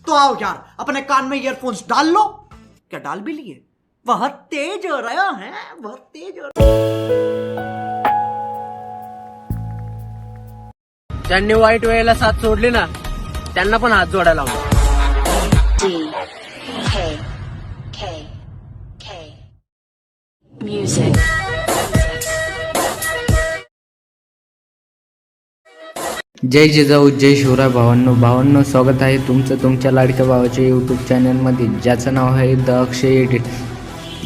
तो आओ यार, अपने कान में ईयरफोन्स डाल लो। क्या डाल भी लिए? बहुत तेज हो रहा है, बहुत तेज हो रहा है। ज्यांनी वाईट वेळेला साथ सोडली ना, त्यांना पण हात जोडायला हवा. Music. जय जिजाऊ, जय शिवराय. भावांनो स्वागत आहे तुमचं तुमच्या लाडक्या भावाच्या यूट्यूब चॅनलमध्ये, ज्याचं नाव आहे द अक्षय एडिट.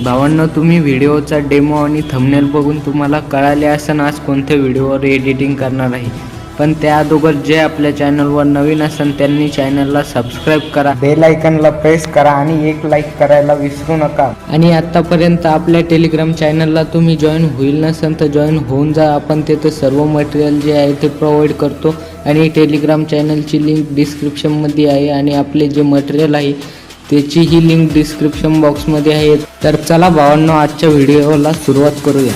भावांनो, तुम्ही व्हिडिओचा डेमो आणि थंबनेल बघून तुम्हाला कळाले असेल आज कोणत्या व्हिडिओवर एडिटिंग करणार आहे. पण त्या अगोदर जे आपल्या चॅनलवर नवीन असेल त्यांनी चॅनलला सबस्क्राईब करा, बेल आयकॉनला प्रेस करा आणि एक लाईक करायला विसरू नका. आणि आतापर्यंत आपल्या टेलिग्राम चॅनलला तुम्ही जॉईन होईल नसेल तर जॉईन होऊन जा. आपण तिथे सर्व मटेरियल जे आहे ते प्रोव्हाइड करतो आणि टेलिग्राम चॅनलची लिंक डिस्क्रिप्शनमध्ये आहे आणि आपले जे मटेरियल आहे त्याची ही लिंक डिस्क्रिप्शन बॉक्समध्ये आहे. तर चला भावांनो, आजच्या व्हिडिओला सुरुवात करूया.